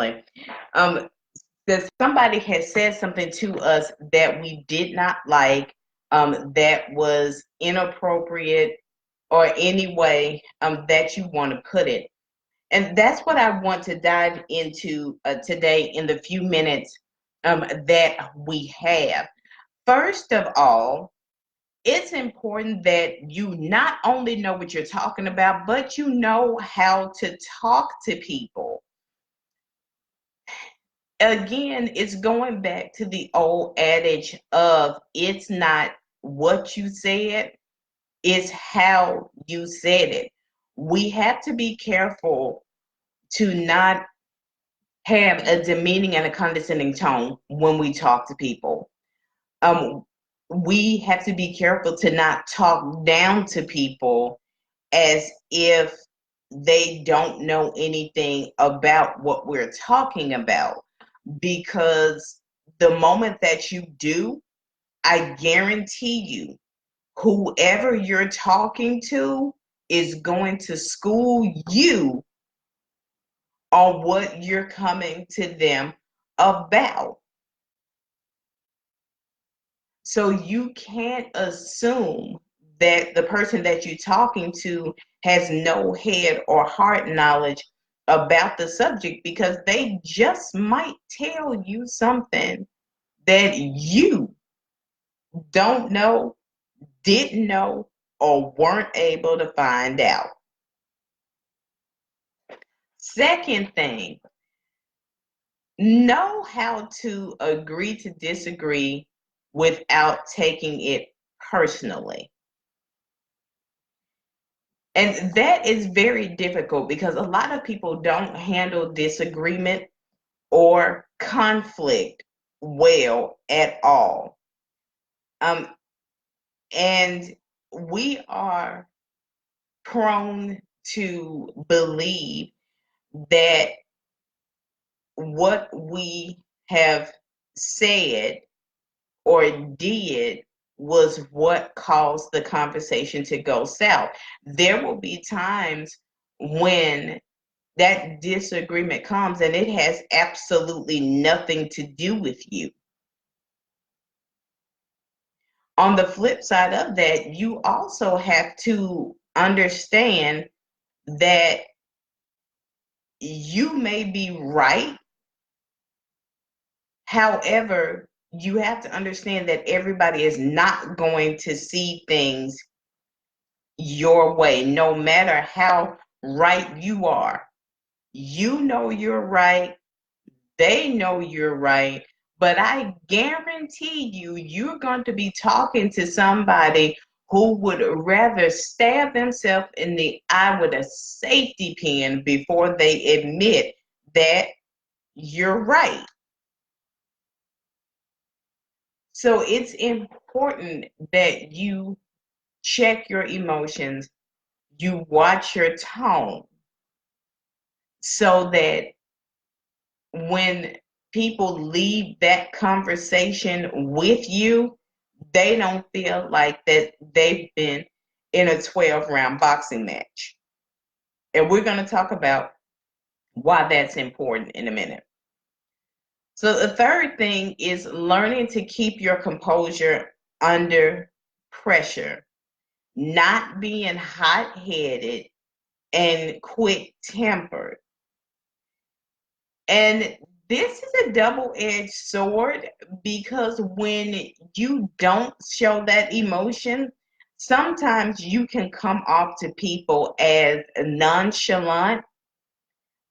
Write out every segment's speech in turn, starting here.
personally. That somebody has said something to us that we did not like, that was inappropriate, or any way that you want to put it. And that's what I want to dive into today in the few minutes that we have. First of all, it's important that you not only know what you're talking about, but you know how to talk to people. Again, it's going back to the old adage of it's not what you said, it's how you said it. We have to be careful to not have a demeaning and a condescending tone when we talk to people. Um, we have to be careful to not talk down to people as if they don't know anything about what we're talking about. Because the moment that you do, I guarantee you, whoever you're talking to is going to school you on what you're coming to them about. So you can't assume that the person that you're talking to has no head or heart knowledge about the subject, because they just might tell you something that you don't know, didn't know, or weren't able to find out. Second thing, know how to agree to disagree without taking it personally. And that is very difficult because a lot of people don't handle disagreement or conflict well at all. Um, and we are prone to believe that what we have said or did was what caused the conversation to go south. There will be times when that disagreement comes and it has absolutely nothing to do with you. On the flip side of that, you also have to understand that you may be right. However, you have to understand that everybody is not going to see things your way, no matter how right you are. You know you're right, they know you're right, but I guarantee you, you're going to be talking to somebody who would rather stab themselves in the eye with a safety pin before they admit that you're right. So it's important that you check your emotions, you watch your tone, so that when people leave that conversation with you, they don't feel like that they've been in a 12-round boxing match. And we're going to talk about why that's important in a minute. So the third thing is learning to keep your composure under pressure, not being hot-headed and quick-tempered. And this is a double-edged sword, because when you don't show that emotion, sometimes you can come off to people as nonchalant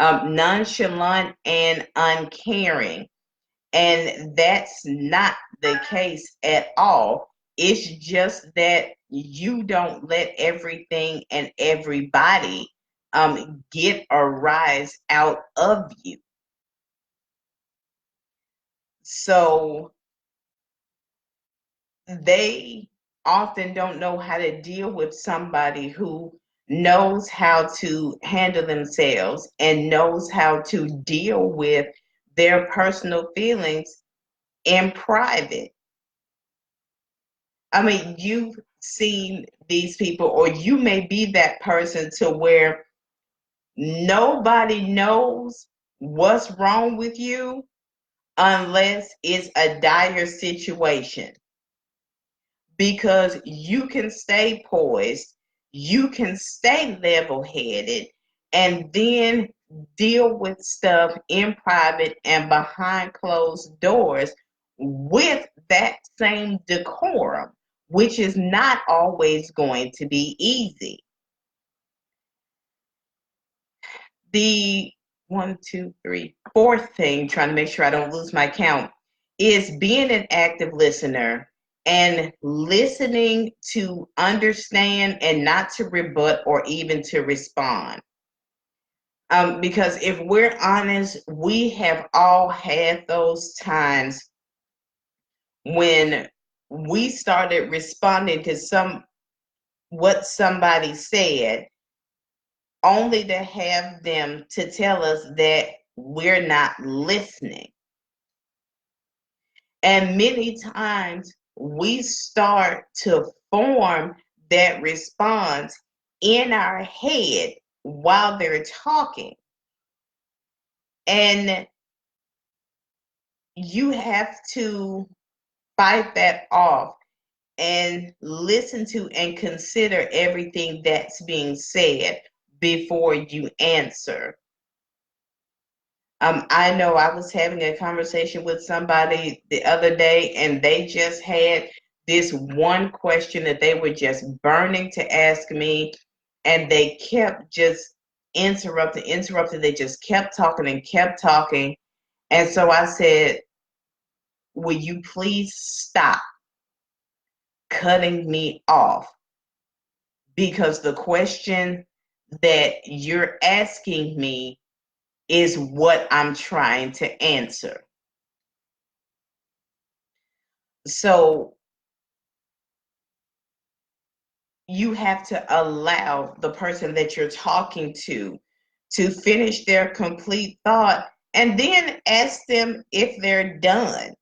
and uncaring. And that's not the case at all. It's just that you don't let everything and everybody get a rise out of you. So they often don't know how to deal with somebody who knows how to handle themselves and knows how to deal with their personal feelings in private. I mean, you've seen these people, or you may be that person to where nobody knows, what's wrong with you unless it's a dire situation, because you can stay poised, you can stay level headed, and then deal with stuff in private and behind closed doors with that same decorum, which is not always going to be easy. The fourth thing, trying to make sure I don't lose my count, is being an active listener and listening to understand and not to rebut or even to respond. Because if we're honest, we have all had those times when we started responding to what somebody said, only to have them to tell us that we're not listening. And many times we start to form that response in our head while they're talking. And you have to fight that off and listen to and consider everything that's being said before you answer. I know I was having a conversation with somebody the other day, and they just had this one question that they were just burning to ask me, and they kept just interrupting. They just kept talking and kept talking. And so I said, will you please stop cutting me off? Because the question that you're asking me is what I'm trying to answer. So you have to allow the person that you're talking to finish their complete thought, and then ask them if they're done.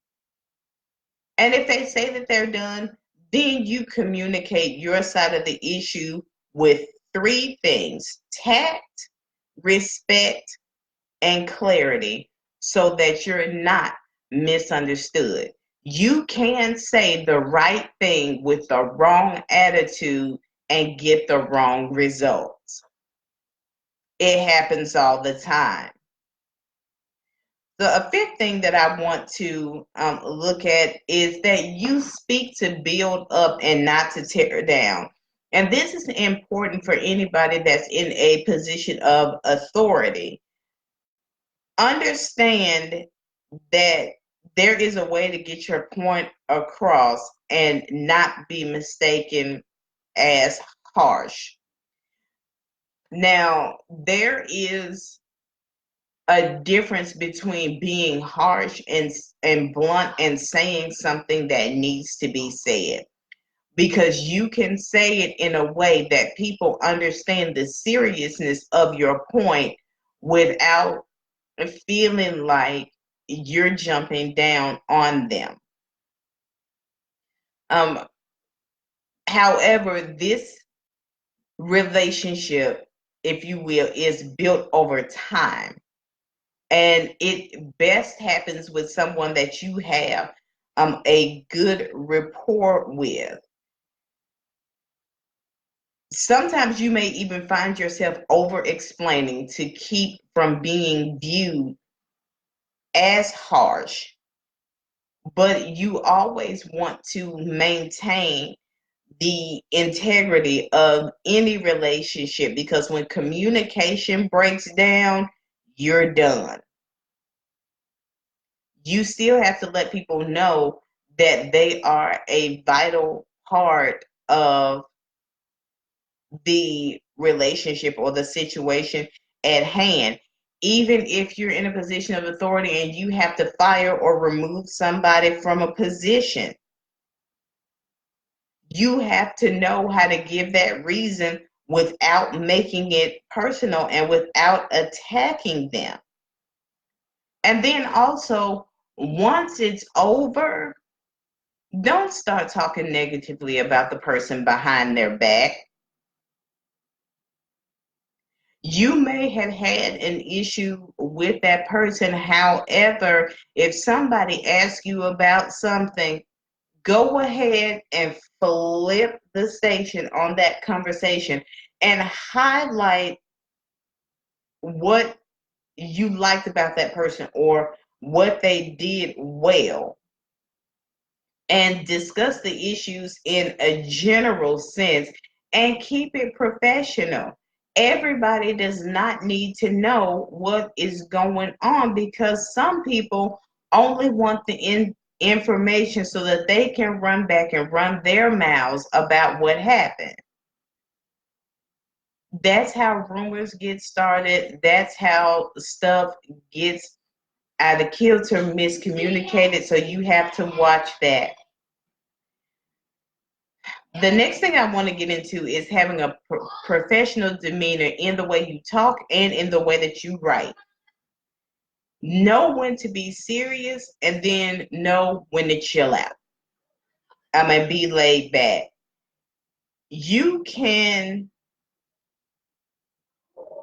And if they say that they're done, then you communicate your side of the issue with three things: tact, respect, and clarity, so that you're not misunderstood. You can say the right thing with the wrong attitude and get the wrong results. It happens all the time. So a fifth thing that I want to look at is that you speak to build up and not to tear down. And this is important for anybody that's in a position of authority. Understand that there is a way to get your point across and not be mistaken as harsh. Now, there is a difference between being harsh and blunt and saying something that needs to be said, because you can say it in a way that people understand the seriousness of your point without feeling like you're jumping down on them. However, this relationship, if you will, is built over time. And it best happens with someone that you have a good rapport with. Sometimes you may even find yourself over explaining to keep from being viewed as harsh, but you always want to maintain the integrity of any relationship, because when communication breaks down, you're done. You still have to let people know that they are a vital part of the relationship or the situation at hand. Even if you're in a position of authority and you have to fire or remove somebody from a position, you have to know how to give that reason without making it personal and without attacking them. And then also, once it's over, don't start talking negatively about the person behind their back. You may have had an issue with that person. However, if somebody asks you about something, go ahead and flip the station on that conversation and highlight what you liked about that person or what they did well, and discuss the issues in a general sense and keep it professional. Everybody does not need to know what is going on, because some people only want the information so that they can run back and run their mouths about what happened. That's how rumors get started. That's how stuff gets out of kilter, miscommunicated. So you have to watch that. The next thing I want to get into is having a professional demeanor in the way you talk and in the way that you write. Know when to be serious and then know when to chill out. I mean, be laid back. You can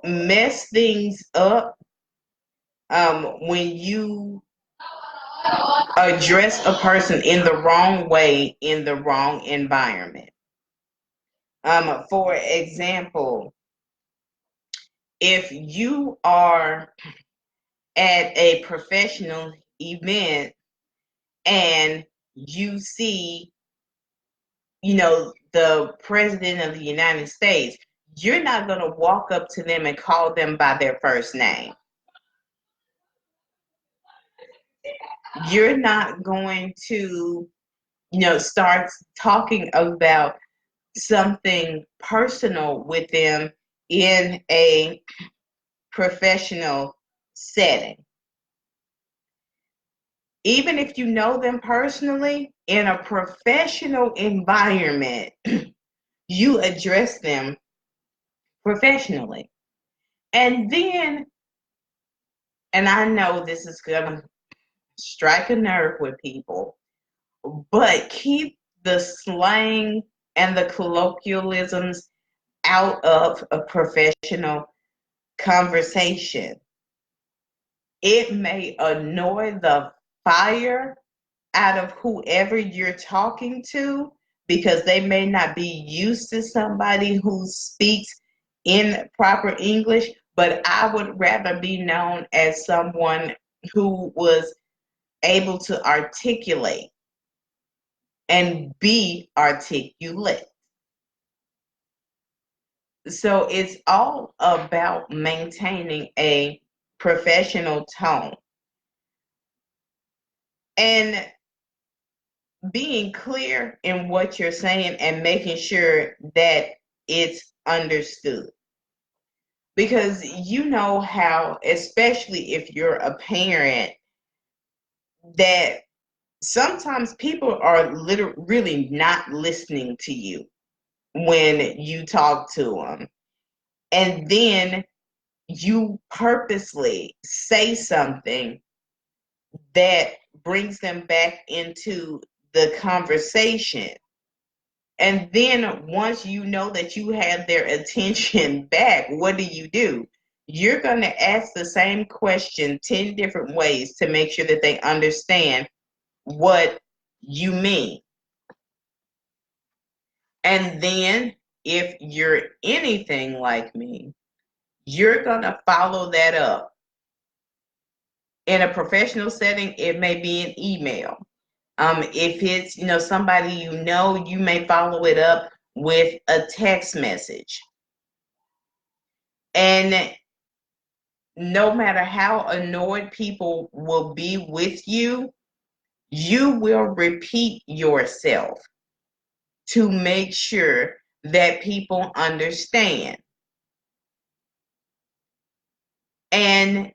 mess things up when you address a person in the wrong way in the wrong environment. For example, if you are at a professional event and you see, the president of the United States, you're not going to walk up to them and call them by their first name. You're not going to, start talking about something personal with them in a professional setting. Even if you know them personally, in a professional environment, you address them professionally. And then, and I know this is going to strike a nerve with people, but keep the slang and the colloquialisms out of a professional conversation. It may annoy the fire out of whoever you're talking to, because they may not be used to somebody who speaks in proper English, but I would rather be known as someone who was able to articulate and be articulate. So it's all about maintaining a professional tone and being clear in what you're saying and making sure that it's understood. Because you know how, especially if you're a parent, that sometimes people are really not listening to you when you talk to them. And then you purposely say something that brings them back into the conversation. And then once you know that you have their attention back, what do? You're going to ask the same question 10 different ways to make sure that they understand what you mean. And then if you're anything like me, you're going to follow that up. In a professional setting, it may be an email. If it's, somebody you may follow it up with a text message. And no matter how annoyed people will be with you, you will repeat yourself to make sure that people understand. And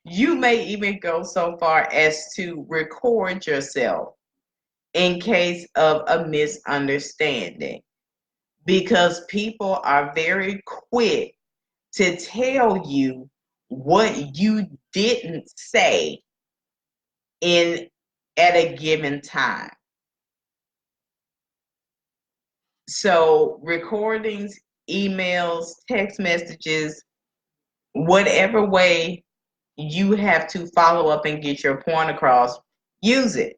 you may even go so far as to record yourself in case of a misunderstanding, because people are very quick to tell you what you didn't say in at a given time. So recordings emails, text messages, whatever way you have to follow up and get your point across, use it.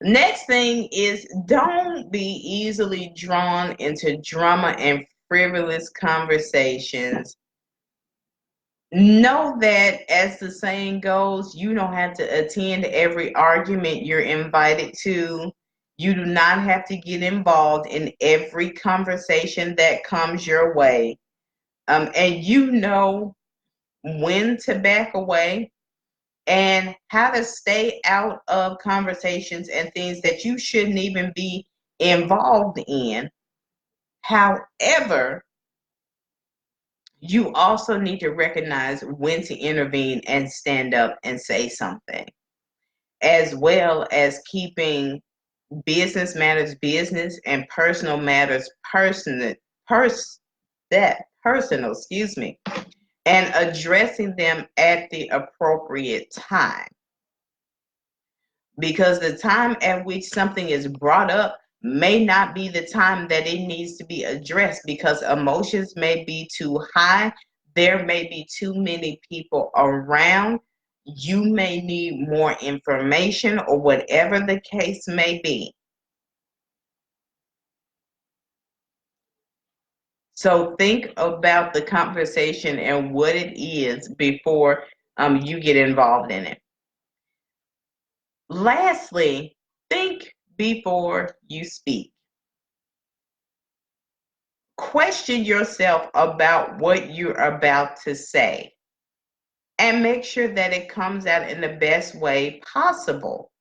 Next thing is, don't be easily drawn into drama and frivolous conversations. Know that, as the saying goes, you don't have to attend every argument you're invited to. You do not have to get involved in every conversation that comes your way. And you know when to back away and how to stay out of conversations and things that you shouldn't even be involved in. However, you also need to recognize when to intervene and stand up and say something, as well as keeping business matters business and personal matters personal, excuse me, and addressing them at the appropriate time. Because the time at which something is brought up may not be the time that it needs to be addressed, because emotions may be too high. There may be too many people around. You may need more information, or whatever the case may be. So think about the conversation and what it is before you get involved in it. Lastly, think before you speak. Question yourself about what you're about to say and make sure that it comes out in the best way possible.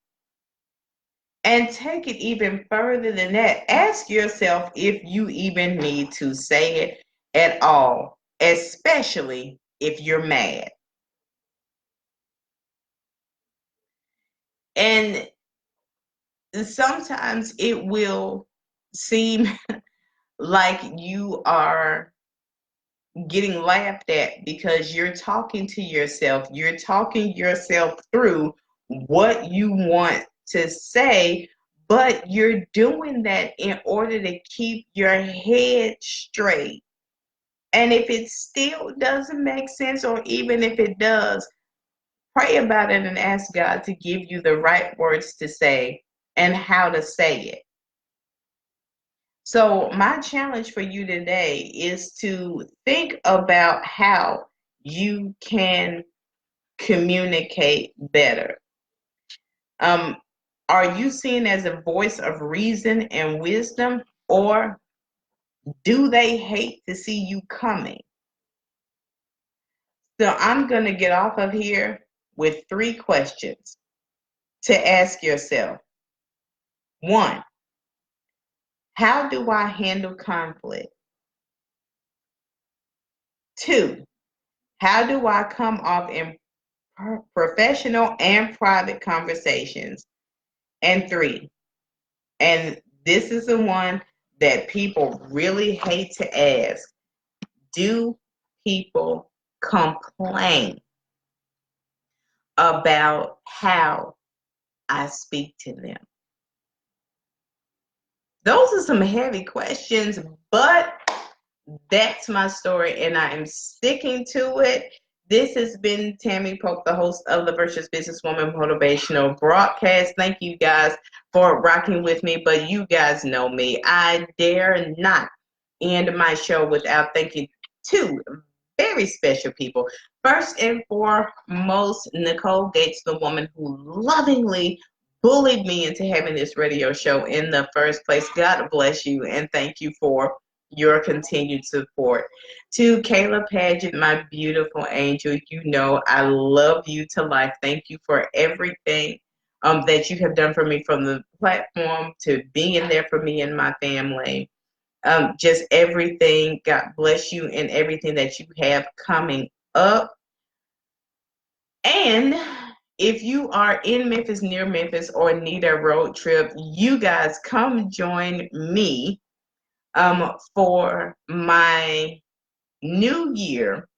And take it even further than that. Ask yourself if you even need to say it at all, especially if you're mad. And sometimes it will seem like you are getting laughed at because you're talking to yourself. You're talking yourself through what you want to say, but you're doing that in order to keep your head straight. And if it still doesn't make sense, or even if it does, pray about it and ask God to give you the right words to say and how to say it. So, my challenge for you today is to think about how you can communicate better. Um, are you seen as a voice of reason and wisdom, or do they hate to see you coming? So, I'm going to get off of here with 3 questions to ask yourself. 1, how do I handle conflict? 2, how do I come off in professional and private conversations? And 3, and this is the one that people really hate to ask, do people complain about how I speak to them? Those are some heavy questions, but that's my story, and I am sticking to it. This has been Tammy Polk, the host of the Virtuous Businesswoman Motivational Broadcast. Thank you guys for rocking with me, but you guys know me. I dare not end my show without thanking 2 very special people. First and foremost, Nicole Gates, the woman who lovingly bullied me into having this radio show in the first place. God bless you, and thank you for your continued support. To Kayla Paget, my beautiful angel, you know I love you to life. Thank you for everything that you have done for me, from the platform to being there for me and my family. Just everything. God bless you, and everything that you have coming up. And if you are in Memphis, near Memphis, or need a road trip, you guys come join me for my New Year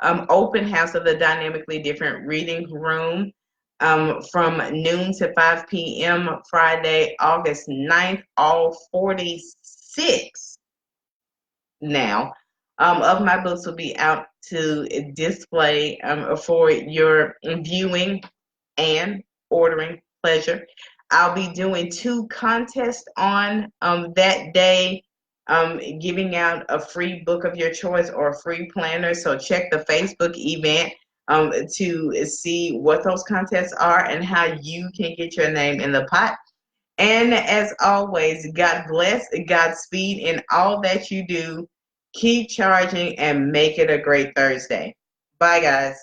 open house of the Dynamically Different Reading Room from noon to 5 p.m. Friday, August 9th. All 46 now of my books will be out to display for your viewing and ordering pleasure. I'll be doing 2 contests on that day, giving out a free book of your choice or a free planner. So check the Facebook event to see what those contests are and how you can get your name in the pot. And as always, God bless, Godspeed in all that you do. Keep charging and make it a great Thursday. Bye, guys.